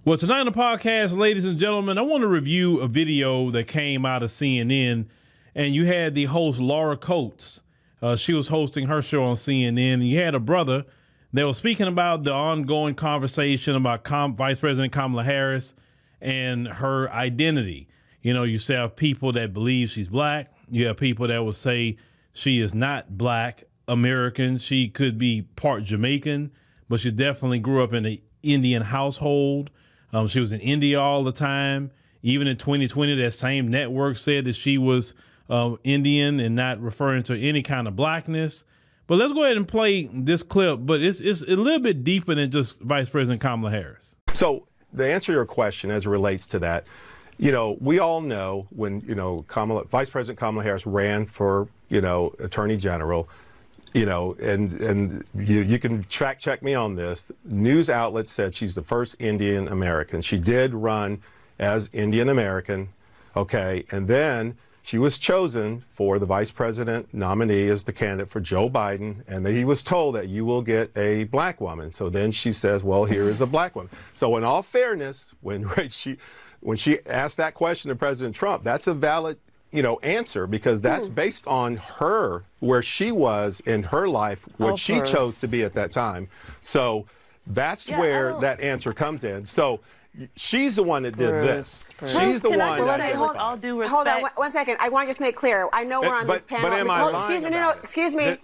Well, tonight on the podcast, ladies and gentlemen, I want to review a video that came out of CNN, and you had the host Laura Coates. She was hosting her show on CNN, and you had a brother that was speaking about the ongoing conversation about Vice President Kamala Harris and her identity. You know, you have people that believe she's black. You have people that will say she is not black American. She could be part Jamaican, but she definitely grew up in an Indian household. She was in India all the time. Even in 2020, that same network said that she was Indian and not referring to any kind of blackness. But let's go ahead and play this clip. But it's a little bit deeper than just Vice President Kamala Harris. So to answer your question as it relates to that, you know, we all know when, you know, Vice President Kamala Harris ran for, you know, Attorney General, you know, and you can fact check me on this. News outlets said she's the first Indian American. She did run as Indian American, okay, and then she was chosen for the vice president nominee as the candidate for Joe Biden, and he was told that you will get a black woman. So then she says, well, here is a black woman. So in all fairness, when she asked that question to President Trump, that's a valid, you know, answer, because that's based on her, where she was in her life, what she chose to be at that time. So that's where that answer comes in. So she's the one that did this. She's the one that hold on one second. I want to just make clear. I know we're on this panel. Excuse me,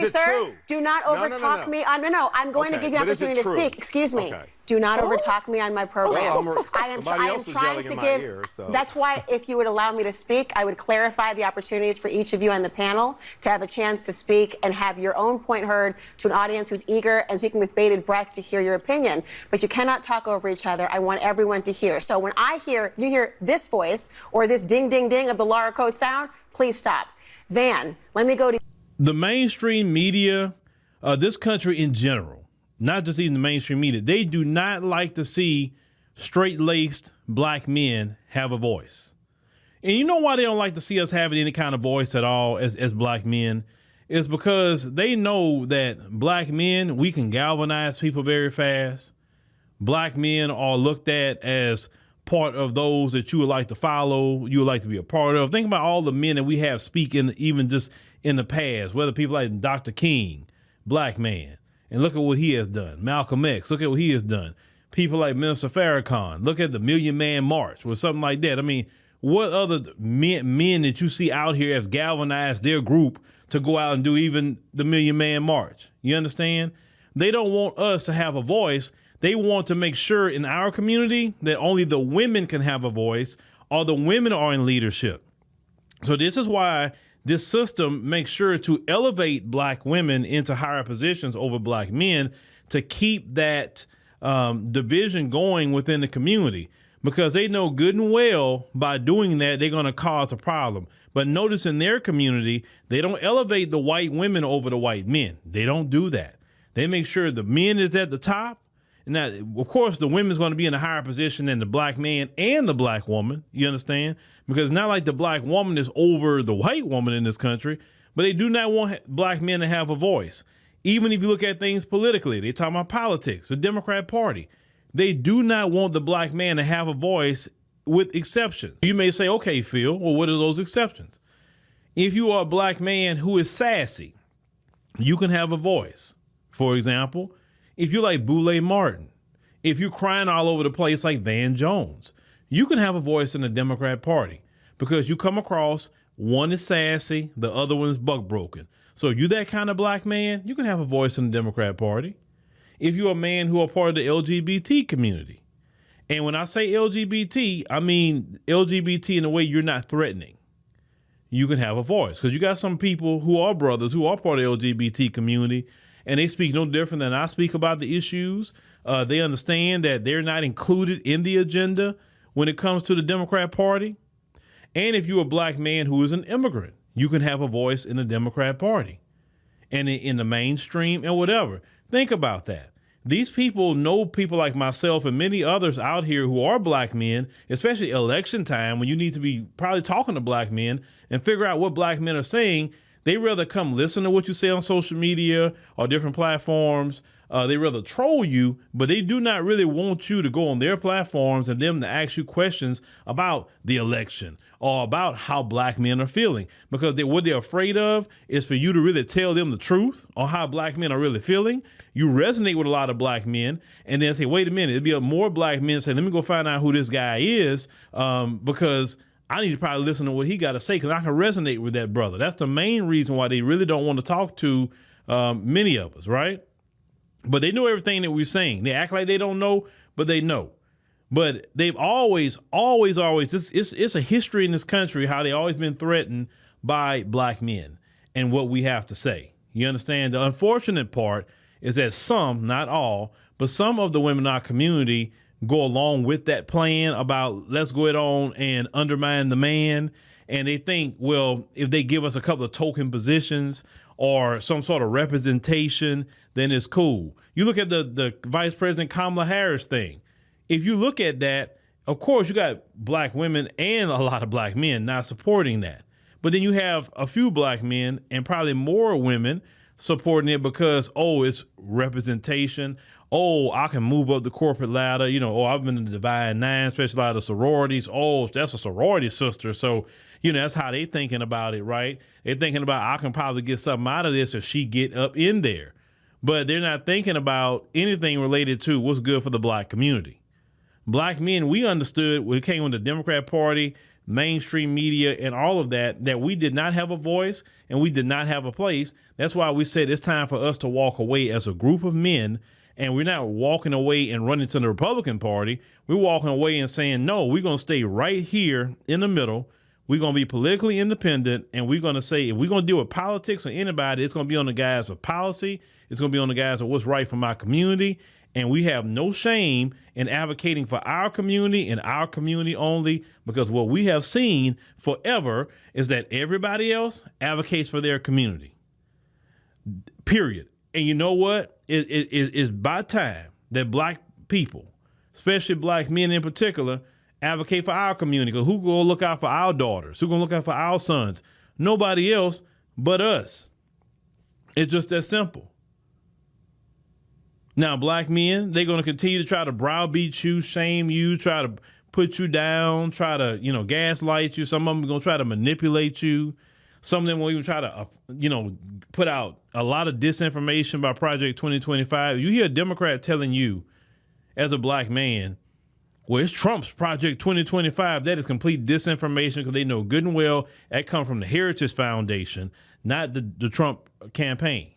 sir. Do not overtalk me. I'm going to give you the opportunity to speak. Excuse me. Do not overtalk me on my program. I am trying to give. That's why, if you would allow me to speak, I would clarify the opportunities for each of you on the panel to have a chance to speak and have your own point heard to an audience who's eager and speaking with bated breath to hear your opinion. But you cannot talk over each other. I want everyone to hear. So when you hear this voice or this ding, ding, ding of the Laura Coates sound, please stop. Van, let me go to the mainstream media, this country in general. Not just even the mainstream media. They do not like to see straight-laced black men have a voice. And you know why they don't like to see us having any kind of voice at all as black men? It's because they know that black men, we can galvanize people very fast. Black men are looked at as part of those that you would like to follow, you would like to be a part of. Think about all the men that we have speaking, even just in the past, whether people like Dr. King, black man. And look at what he has done. Malcolm X, look at what he has done. People like Minister Farrakhan, look at the Million Man March or something like that. I mean, what other men that you see out here have galvanized their group to go out and do even the Million Man March? You understand? They don't want us to have a voice. They want to make sure in our community that only the women can have a voice, or the women are in leadership. So this is why this system makes sure to elevate black women into higher positions over black men to keep that division going within the community, because they know good and well by doing that, they're going to cause a problem. But notice in their community, they don't elevate the white women over the white men. They don't do that. They make sure the men is at the top. Now, of course, the women's going to be in a higher position than the black man and the black woman. You understand? Because it's not like the black woman is over the white woman in this country, but they do not want black men to have a voice. Even if you look at things politically, they talk about politics, the Democrat Party. They do not want the black man to have a voice, with exceptions. You may say, okay, Phil, well, what are those exceptions? If you are a black man who is sassy, you can have a voice. For example, if you like Boule Martin, if you're crying all over the place like Van Jones, you can have a voice in the Democrat Party, because you come across, one is sassy, the other one is buck broken. So if you're that kind of black man, you can have a voice in the Democrat Party. If you're a man who are part of the LGBT community, and when I say LGBT, I mean LGBT in a way you're not threatening, you can have a voice, because you got some people who are brothers who are part of the LGBT community, and they speak no different than I speak about the issues. They understand that they're not included in the agenda when it comes to the Democrat Party. And if you're a black man who is an immigrant, you can have a voice in the Democrat Party and in the mainstream and whatever. Think about that. These people know people like myself and many others out here who are black men, especially election time, when you need to be probably talking to black men and figure out what black men are saying. They rather come listen to what you say on social media or different platforms They rather troll you, but they do not really want you to go on their platforms and them to ask you questions about the election or about how black men are feeling. Because what they're afraid of is for you to really tell them the truth on how black men are really feeling. You resonate with a lot of black men and then say, wait a minute, it'll be more black men say, let me go find out who this guy is, because I need to probably listen to what he got to say because I can resonate with that brother. That's the main reason why they really don't want to talk to many of us, right? But they know everything that we're saying. They act like they don't know, but they know. But they've always, it's a history in this country how they always been threatened by black men and what we have to say. You understand? The unfortunate part is that some, not all, but some of the women in our community go along with that plan about let's go it on and undermine the man. And they think, well, if they give us a couple of token positions or some sort of representation, then it's cool. You look at the Vice President Kamala Harris thing. If you look at that, of course, you got black women and a lot of black men not supporting that. But then you have a few black men and probably more women supporting it because, oh, it's representation. Oh, I can move up the corporate ladder. You know, oh, I've been in the Divine Nine, especially a lot of sororities. Oh, that's a sorority sister. So, you know, that's how they thinking about it, right? They're thinking about, I can probably get something out of this if she get up in there. But they're not thinking about anything related to what's good for the black community. Black men, we understood when it came with the Democrat Party, mainstream media, and all of that, that we did not have a voice and we did not have a place. That's why we said it's time for us to walk away as a group of men. And we're not walking away and running to the Republican Party. We're walking away and saying, no, we're going to stay right here in the middle. We're going to be politically independent. And we're going to say, if we're going to deal with politics or anybody, it's going to be on the guys of policy. It's going to be on the guys of what's right for my community. And we have no shame in advocating for our community and our community only, because what we have seen forever is that everybody else advocates for their community, period. And you know what? It's by time that black people, especially black men in particular, advocate for our community. Because who's going to look out for our daughters? Who's going to look out for our sons? Nobody else but us. It's just that simple. Now, black men, they're going to continue to try to browbeat you, shame you, try to put you down, try to, gaslight you. Some of them are going to try to manipulate you. Some of them will even try to, put out a lot of disinformation by Project 2025. You hear a Democrat telling you as a black man, well, it's Trump's Project 2025. That is complete disinformation because they know good and well that comes from the Heritage Foundation, not the Trump campaign.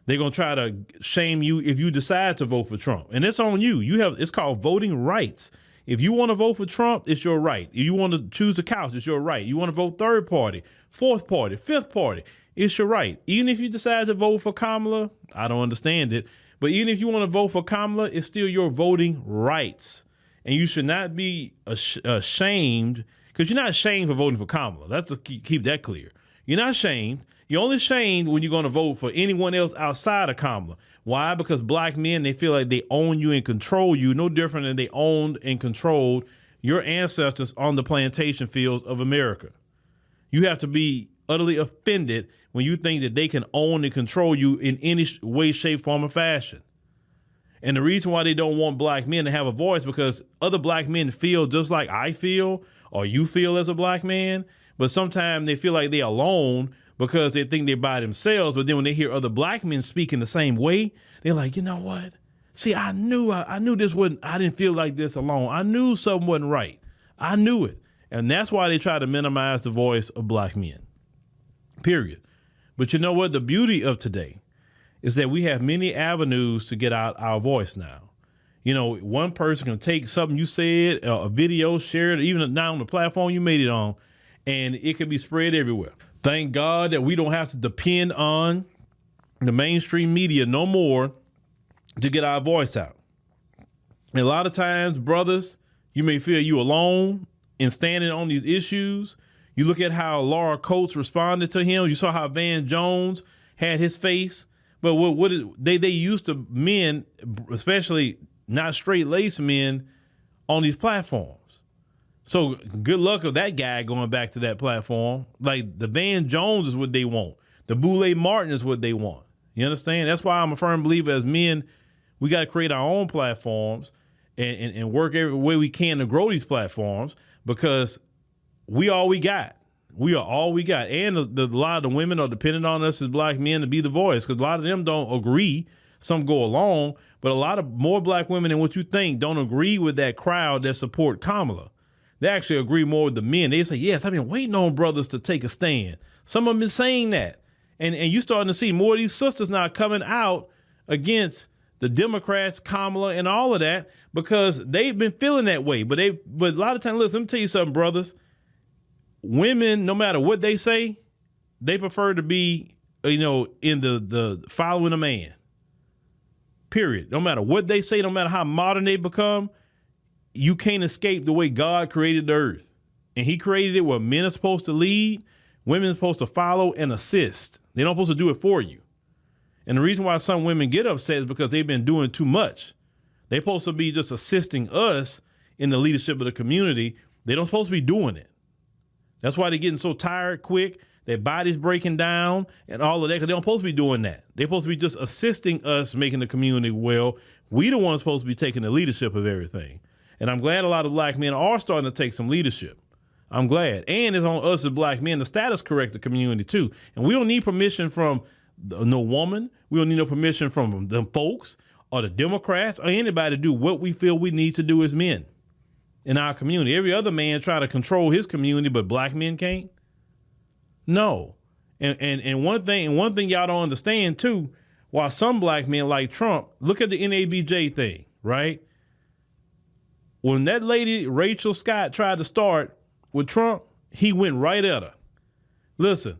They're going to try to shame you if you decide to vote for Trump. And it's on you. It's called voting rights. If you want to vote for Trump, it's your right. If you want to choose the couch, it's your right. You want to vote third party, fourth party, fifth party, it's your right. Even if you decide to vote for Kamala, I don't understand it. But even if you want to vote for Kamala, it's still your voting rights. And you should not be ashamed, because you're not ashamed for voting for Kamala. That's to keep that clear. You're not ashamed. You're only ashamed when you're going to vote for anyone else outside of Kamala. Why? Because black men, they feel like they own you and control you, no different than they owned and controlled your ancestors on the plantation fields of America. You have to be utterly offended when you think that they can own and control you in any way, shape, form, or fashion. And the reason why they don't want black men to have a voice, because other black men feel just like I feel or you feel as a black man, but sometimes they feel like they're alone because they think they're by themselves. But then when they hear other black men speaking the same way, they're like, you know what? See, I knew this wasn't, I didn't feel like this alone. I knew something wasn't right. I knew it. And that's why they try to minimize the voice of black men, period. But you know what? The beauty of today is that we have many avenues to get out our voice now. One person can take something you said, a video, share it, even now on the platform you made it on, and it can be spread everywhere. Thank God that we don't have to depend on the mainstream media no more to get our voice out. And a lot of times, brothers, you may feel you alone in standing on these issues. You look at how Laura Coates responded to him. You saw how Van Jones had his face. But they used to men, especially not straight-laced men, on these platforms. So good luck of that guy going back to that platform. Like the Van Jones is what they want. The Boulay Martin is what they want. You understand? That's why I'm a firm believer as men, we got to create our own platforms and work every way we can to grow these platforms, because we all we got. We are all we got. And a lot of the women are dependent on us as black men to be the voice, because a lot of them don't agree. Some go along, but a lot of more black women than what you think don't agree with that crowd that support Kamala. They actually agree more with the men. They say, yes, I've been waiting on brothers to take a stand. Some of them been saying that. And you starting to see more of these sisters now coming out against the Democrats, Kamala, and all of that, because they've been feeling that way. But a lot of times, listen, let me tell you something, brothers. Women, no matter what they say, they prefer to be, in the following a man. Period. No matter what they say, no matter how modern they become, you can't escape the way God created the earth. And he created it where men are supposed to lead, women are supposed to follow and assist. They're not supposed to do it for you. And the reason why some women get upset is because they've been doing too much. They're supposed to be just assisting us in the leadership of the community. They don't supposed to be doing it. That's why they're getting so tired quick. Their body's breaking down and all of that, because they don't supposed to be doing that. They're supposed to be just assisting us making the community well. We the ones supposed to be taking the leadership of everything. And I'm glad a lot of black men are starting to take some leadership. I'm glad. And it's on us as black men to status correct the community too. And we don't need permission from no woman. We don't need no permission from them folks or the Democrats or anybody to do what we feel we need to do as men in our community. Every other man try to control his community, but black men can't. No. And one thing y'all don't understand too, while some black men like Trump, look at the NABJ thing, right? When that lady, Rachel Scott, tried to start with Trump, he went right at her. Listen,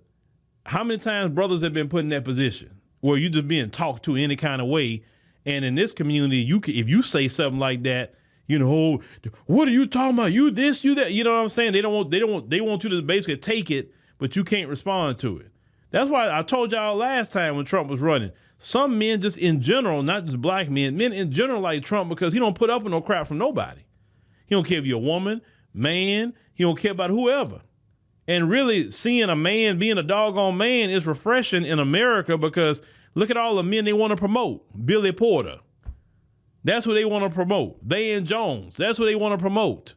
how many times brothers have been put in that position where you just being talked to any kind of way? And in this community, if you say something like that, what are you talking about? You this, you that, you know what I'm saying? They want you to basically take it, but you can't respond to it. That's why I told y'all last time when Trump was running, some men just in general, not just black men in general like Trump, because he don't put up with no crap from nobody. He don't care if you're a woman, man, he don't care about whoever. And really seeing a man being a doggone man is refreshing in America, because look at all the men they want to promote. Billy Porter. That's who they want to promote. Van Jones. That's who they want to promote.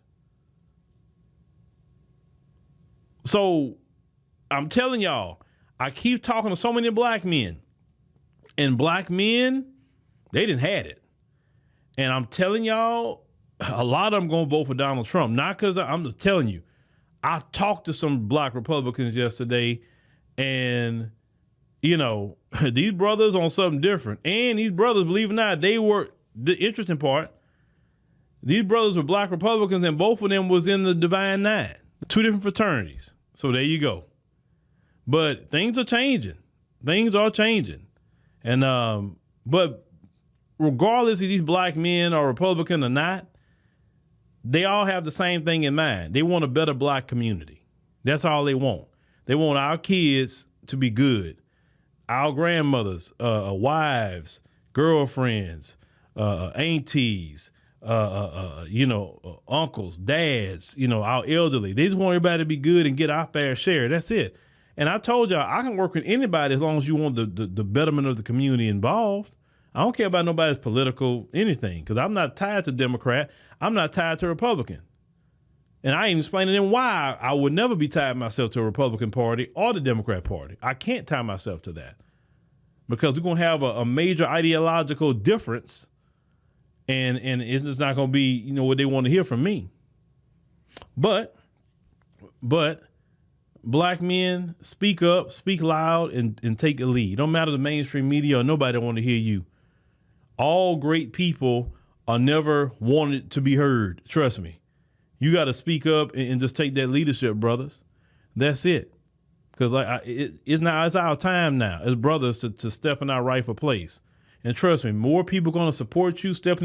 So I'm telling y'all, I keep talking to so many black men, and black men, they didn't had it. And I'm telling y'all, a lot of them going to vote for Donald Trump. Not because I'm just telling you. I talked to some black Republicans yesterday, and, these brothers on something different. And these brothers, believe it or not, they were, the interesting part, these brothers were black Republicans, and both of them was in the Divine Nine. Two different fraternities. So there you go. But things are changing. Things are changing. And, but regardless if these black men are Republican or not, they all have the same thing in mind. They want a better black community. That's all they want. They want our kids to be good. Our grandmothers, wives, girlfriends, aunties, uncles, dads, our elderly. They just want everybody to be good and get our fair share. That's it. And I told y'all, I can work with anybody as long as you want the betterment of the community involved. I don't care about nobody's political anything, because I'm not tied to Democrat. I'm not tied to Republican. And I ain't explaining to them why I would never be tied myself to a Republican Party or the Democrat Party. I can't tie myself to that, because we're going to have a major ideological difference, and it's just not going to be, what they want to hear from me. But black men, speak up, speak loud, and take a lead. Don't matter the mainstream media or nobody want to hear you. All great people are never wanted to be heard. Trust me. You got to speak up and just take that leadership, brothers. That's it. Because it's our time now as brothers to step in our rightful place. And trust me, more people going to support you stepping